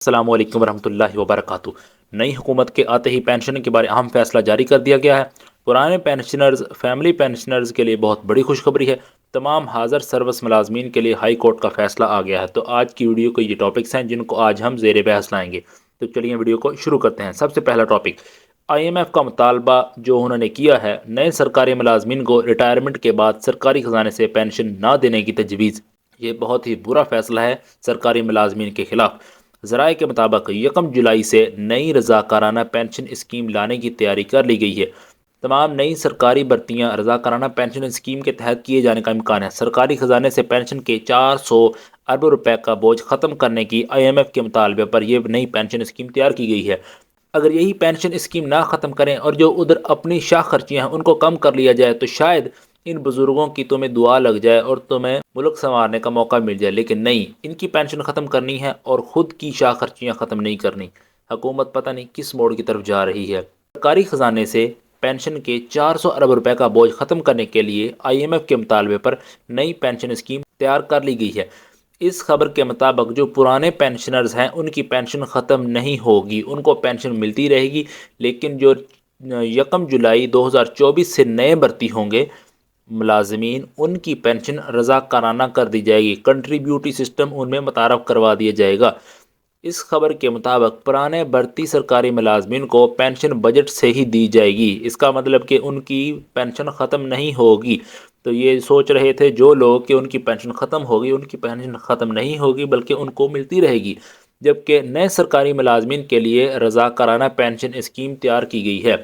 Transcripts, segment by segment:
السلام علیکم ورحمۃ اللہ وبرکاتہ۔ نئی حکومت کے آتے ہی پینشن کے بارے اہم فیصلہ جاری کر دیا گیا ہے۔ پرانے پینشنرز فیملی پینشنرز کے لیے بہت بڑی خوشخبری ہے۔ تمام حاضر سروس ملازمین کے لیے ہائی کورٹ کا فیصلہ آ گیا ہے۔ تو آج کی ویڈیو کے یہ ٹاپکس ہیں جن کو آج ہم زیر بحث لائیں گے۔ تو چلیے ویڈیو کو شروع کرتے ہیں۔ سب سے پہلا ٹاپک، آئی ایم ایف کا مطالبہ جو انہوں نے کیا ہے، نئے سرکاری ملازمین کو ریٹائرمنٹ کے بعد سرکاری خزانے سے پینشن نہ دینے کی تجویز۔ یہ بہت ہی برا فیصلہ ہے سرکاری ملازمین کے خلاف۔ ذرائع کے مطابق 1 جولائی سے نئی رضاکارانہ پینشن اسکیم لانے کی تیاری کر لی گئی ہے۔ تمام نئی سرکاری بھرتیاں رضاکارانہ پینشن اسکیم کے تحت کیے جانے کا امکان ہے۔ سرکاری خزانے سے پینشن کے 400 ارب روپے کا بوجھ ختم کرنے کی آئی ایم ایف کے مطالبے پر یہ نئی پینشن اسکیم تیار کی گئی ہے۔ اگر یہی پینشن اسکیم نہ ختم کریں اور جو ادھر اپنی شاہ خرچیاں ہیں ان کو کم کر لیا جائے تو شاید ان بزرگوں کی تمہیں دعا لگ جائے اور تمہیں ملک سنوارنے کا موقع مل جائے، لیکن نہیں، ان کی پینشن ختم کرنی ہے اور خود کی شاہ خرچیاں ختم نہیں کرنی۔ حکومت پتہ نہیں کس موڑ کی طرف جا رہی ہے۔ سرکاری خزانے سے پینشن کے 400 ارب روپے کا بوجھ ختم کرنے کے لیے آئی ایم ایف کے مطالبے پر نئی پینشن اسکیم تیار کر لی گئی ہے۔ اس خبر کے مطابق جو پرانے پینشنرز ہیں ان کی پینشن ختم نہیں ہوگی، ان کو پینشن ملتی رہے گی، لیکن جو 1 جولائی 2024 سے نئے بھرتی ہوں گے ملازمین، ان کی پینشن رضاکارانہ کر دی جائے گی۔ کنٹریبیوٹی سسٹم ان میں متعارف کروا دیا جائے گا۔ اس خبر کے مطابق پرانے بھرتی سرکاری ملازمین کو پینشن بجٹ سے ہی دی جائے گی۔ اس کا مطلب کہ ان کی پینشن ختم نہیں ہوگی۔ تو یہ سوچ رہے تھے جو لوگ کہ ان کی پینشن ختم ہوگی، ان کی پینشن ختم نہیں ہوگی بلکہ ان کو ملتی رہے گی، جبکہ نئے سرکاری ملازمین کے لیے رضاکارانہ پینشن اسکیم تیار کی گئی ہے۔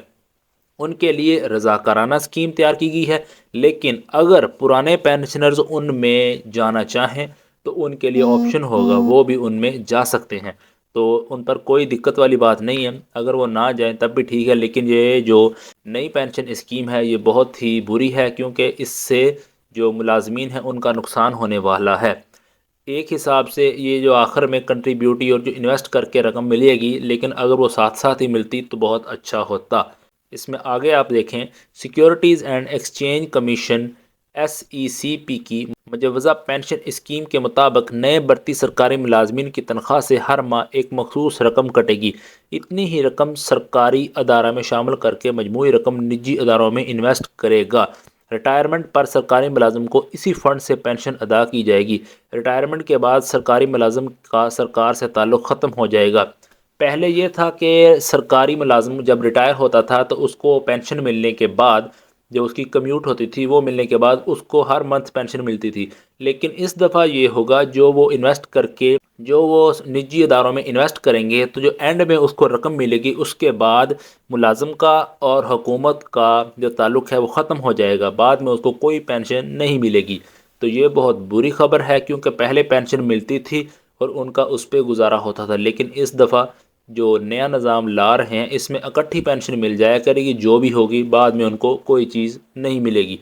ان کے لیے رضاکارانہ اسکیم تیار کی گئی ہے، لیکن اگر پرانے پینشنرز ان میں جانا چاہیں تو ان کے لیے آپشن ہوگا، وہ بھی ان میں جا سکتے ہیں۔ تو ان پر کوئی دقت والی بات نہیں ہے، اگر وہ نہ جائیں تب بھی ٹھیک ہے، لیکن یہ جو نئی پینشن اسکیم ہے یہ بہت ہی بری ہے، کیونکہ اس سے جو ملازمین ہیں ان کا نقصان ہونے والا ہے۔ ایک حساب سے یہ جو آخر میں کنٹریبیوٹی اور جو انویسٹ کر کے رقم ملے گی، لیکن اگر وہ ساتھ ساتھ ہی ملتی تو بہت اچھا ہوتا۔ اس میں آگے آپ دیکھیں، securities and exchange commission SECP کی مجوزہ پینشن اسکیم کے مطابق نئے بھرتی سرکاری ملازمین کی تنخواہ سے ہر ماہ ایک مخصوص رقم کٹے گی۔ اتنی ہی رقم سرکاری ادارہ میں شامل کر کے مجموعی رقم نجی اداروں میں انویسٹ کرے گا۔ ریٹائرمنٹ پر سرکاری ملازم کو اسی فنڈ سے پینشن ادا کی جائے گی۔ ریٹائرمنٹ کے بعد سرکاری ملازم کا سرکار سے تعلق ختم ہو جائے گا۔ پہلے یہ تھا کہ سرکاری ملازم جب ریٹائر ہوتا تھا تو اس کو پینشن ملنے کے بعد، جو اس کی کمیوٹ ہوتی تھی وہ ملنے کے بعد اس کو ہر منتھ پینشن ملتی تھی، لیکن اس دفعہ یہ ہوگا جو وہ انویسٹ کر کے جو وہ نجی اداروں میں انویسٹ کریں گے تو جو اینڈ میں اس کو رقم ملے گی، اس کے بعد ملازم کا اور حکومت کا جو تعلق ہے وہ ختم ہو جائے گا، بعد میں اس کو کوئی پینشن نہیں ملے گی۔ تو یہ بہت بری خبر ہے، کیونکہ پہلے پینشن ملتی تھی اور ان کا اس پہ گزارا ہوتا تھا، لیکن اس دفعہ جو نیا نظام لا رہے ہیں اس میں اکٹھی پینشن مل جایا کرے گی، جو بھی ہوگی بعد میں ان کو کوئی چیز نہیں ملے گی۔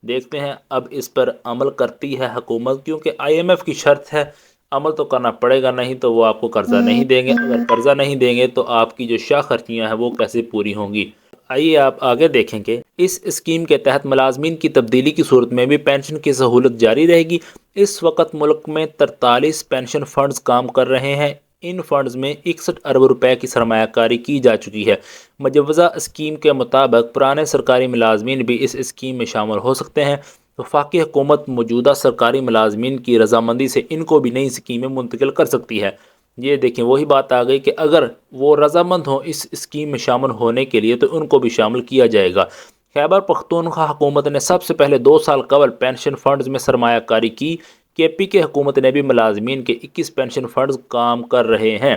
دیکھتے ہیں اب اس پر عمل کرتی ہے حکومت، کیونکہ آئی ایم ایف کی شرط ہے عمل تو کرنا پڑے گا، نہیں تو وہ آپ کو قرضہ نہیں دیں گے۔ اگر قرضہ نہیں دیں گے تو آپ کی جو شاہ خرچیاں ہیں وہ کیسے پوری ہوں گی۔ آئیے آپ آگے دیکھیں کہ اس اسکیم کے تحت ملازمین کی تبدیلی کی صورت میں بھی پینشن کی سہولت جاری رہے گی۔ اس وقت ملک میں 43 پینشن فنڈز کام کر رہے ہیں۔ ان فنڈز میں 61 ارب روپے کی سرمایہ کاری کی جا چکی ہے۔ مجوزہ اسکیم کے مطابق پرانے سرکاری ملازمین بھی اس اسکیم میں شامل ہو سکتے ہیں۔ وفاقی حکومت موجودہ سرکاری ملازمین کی رضامندی سے ان کو بھی نئی اسکیم میں منتقل کر سکتی ہے۔ یہ دیکھیں وہی بات آ گئی کہ اگر وہ رضامند ہوں اس اسکیم میں شامل ہونے کے لیے تو ان کو بھی شامل کیا جائے گا۔ خیبر پختونخوا حکومت نے سب سے پہلے 2 سال قبل پینشن فنڈز میں سرمایہ کاری کی۔ KPK حکومت نے بھی ملازمین کے 21 پینشن فنڈز کام کر رہے ہیں۔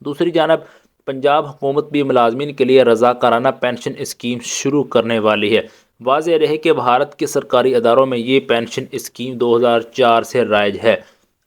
دوسری جانب پنجاب حکومت بھی ملازمین کے لیے رضاکارانہ پینشن اسکیم شروع کرنے والی ہے۔ واضح رہے کہ بھارت کے سرکاری اداروں میں یہ پینشن اسکیم 2004 سے رائج ہے۔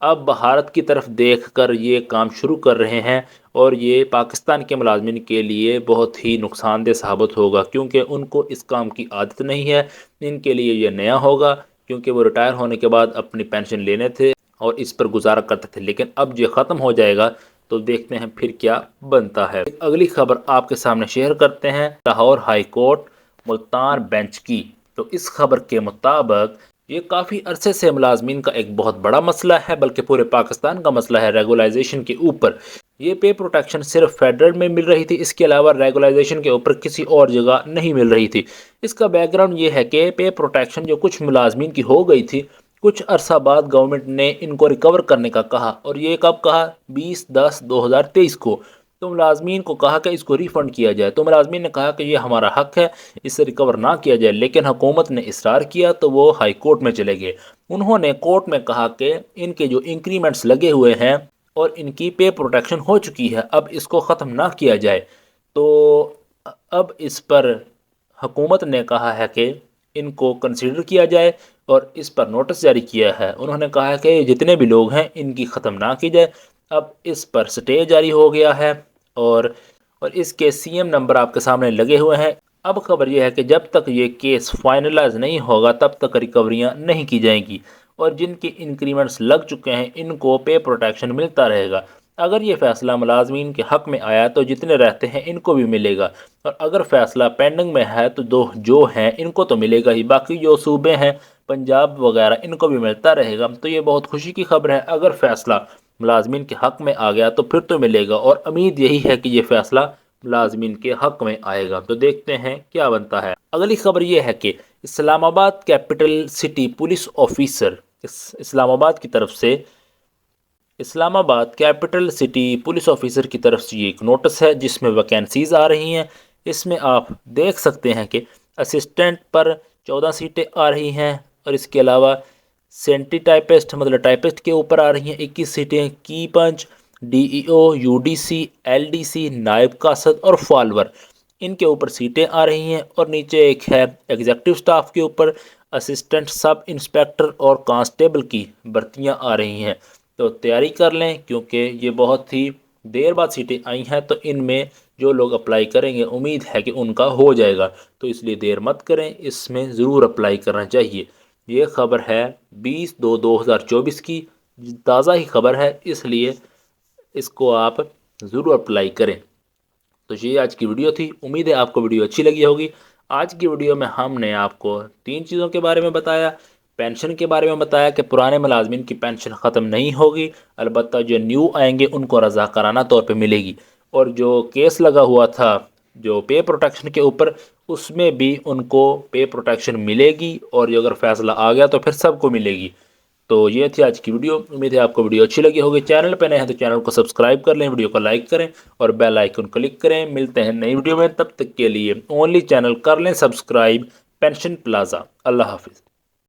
اب بھارت کی طرف دیکھ کر یہ کام شروع کر رہے ہیں، اور یہ پاکستان کے ملازمین کے لیے بہت ہی نقصان دہ ثابت ہوگا، کیونکہ ان کو اس کام کی عادت نہیں ہے۔ ان کے لیے یہ نیا ہوگا، کیونکہ وہ ریٹائر ہونے کے بعد اپنی پینشن لینے تھے اور اس پر گزارا کرتے تھے، لیکن اب یہ ختم ہو جائے گا تو دیکھتے ہیں پھر کیا بنتا ہے۔ اگلی خبر آپ کے سامنے شیئر کرتے ہیں Lahore high court Multan bench کی۔ تو اس خبر کے مطابق یہ کافی عرصے سے ملازمین کا ایک بہت بڑا مسئلہ ہے، بلکہ پورے پاکستان کا مسئلہ ہے ریگولائزیشن کے اوپر۔ یہ پے پروٹیکشن صرف فیڈرل میں مل رہی تھی، اس کے علاوہ ریگولائزیشن کے اوپر کسی اور جگہ نہیں مل رہی تھی۔ اس کا بیک گراؤنڈ یہ ہے کہ پے پروٹیکشن جو کچھ ملازمین کی ہو گئی تھی، کچھ عرصہ بعد گورنمنٹ نے ان کو ریکور کرنے کا کہا، اور یہ کب کہا؟ 20/10/2023 کو۔ تو ملازمین کو کہا کہ اس کو ریفنڈ کیا جائے، تو ملازمین نے کہا کہ یہ ہمارا حق ہے، اسے ریکور نہ کیا جائے، لیکن حکومت نے اصرار کیا تو وہ ہائی کورٹ میں چلے گئے۔ انہوں نے کورٹ میں کہا کہ ان کے جو انکریمنٹس لگے ہوئے ہیں اور ان کی پے پروٹیکشن ہو چکی ہے، اب اس کو ختم نہ کیا جائے۔ تو اب اس پر حکومت نے کہا ہے کہ ان کو کنسیڈر کیا جائے اور اس پر نوٹس جاری کیا ہے۔ انہوں نے کہا ہے کہ جتنے بھی لوگ ہیں ان کی ختم نہ کی جائے۔ اب اس پر سٹے جاری ہو گیا ہے اور اس کے سی ایم نمبر آپ کے سامنے لگے ہوئے ہیں۔ اب خبر یہ ہے کہ جب تک یہ کیس فائنلائز نہیں ہوگا تب تک ریکوریاں نہیں کی جائیں گی، اور جن کے انکریمنٹس لگ چکے ہیں ان کو پے پروٹیکشن ملتا رہے گا۔ اگر یہ فیصلہ ملازمین کے حق میں آیا تو جتنے رہتے ہیں ان کو بھی ملے گا، اور اگر فیصلہ پینڈنگ میں ہے تو جو ہیں ان کو تو ملے گا ہی، باقی جو صوبے ہیں پنجاب وغیرہ ان کو بھی ملتا رہے گا۔ تو یہ بہت خوشی کی خبر ہے۔ اگر فیصلہ ملازمین کے حق میں آ گیا تو پھر تو ملے گا، اور امید یہی ہے کہ یہ فیصلہ ملازمین کے حق میں آئے گا۔ تو دیکھتے ہیں کیا بنتا ہے۔ اگلی خبر یہ ہے کہ اسلام آباد کیپٹل سٹی پولیس آفیسر، اسلام آباد کی طرف سے اسلام آباد کیپٹل سٹی پولیس آفیسر کی طرف سے یہ ایک نوٹس ہے جس میں ویکینسیز آ رہی ہیں۔ اس میں آپ دیکھ سکتے ہیں کہ اسسٹنٹ پر 14 سیٹیں آ رہی ہیں، اور اس کے علاوہ سینٹی ٹائپسٹ مطلب ٹائپسٹ کے اوپر آ رہی ہیں 21 سیٹیں، key punch, D E O, U D C, L D C, نائب قاصد اور فالور، ان کے اوپر سیٹیں آ رہی ہیں۔ اور نیچے ایک ہے ایگزیکٹو سٹاف کے اوپر اسسٹنٹ سب انسپیکٹر اور کانسٹیبل کی بھرتیاں آ رہی ہیں۔ تو تیاری کر لیں کیونکہ یہ بہت ہی دیر بعد سیٹیں آئی ہیں، تو ان میں جو لوگ اپلائی کریں گے امید ہے کہ ان کا ہو جائے گا، تو اس لیے دیر مت کریں، اس میں ضرور اپلائی کرنا چاہیے۔ یہ خبر ہے 20/2/2024 کی، تازہ ہی خبر ہے، اس لیے اس کو آپ ضرور اپلائی کریں۔ تو یہ آج کی ویڈیو تھی، امید ہے آپ کو ویڈیو اچھی لگی ہوگی۔ آج کی ویڈیو میں ہم نے آپ کو 3 چیزوں کے بارے میں بتایا۔ پینشن کے بارے میں بتایا کہ پرانے ملازمین کی پینشن ختم نہیں ہوگی، البتہ جو نیو آئیں گے ان کو رضاکارانہ طور پہ ملے گی، اور جو کیس لگا ہوا تھا جو پے پروٹیکشن کے اوپر، اس میں بھی ان کو پے پروٹیکشن ملے گی، اور یہ اگر فیصلہ آ گیا تو پھر سب کو ملے گی۔ تو یہ تھی آج کی ویڈیو، امید ہے آپ کو ویڈیو اچھی لگی ہوگی۔ چینل پہ نئے ہیں تو چینل کو سبسکرائب کر لیں، ویڈیو کو لائک کریں اور بیل آئیکن کلک کریں۔ ملتے ہیں نئی ویڈیو میں، تب تک کے لیے اونلی چینل کر لیں سبسکرائب پینشن پلازا۔ اللہ حافظ۔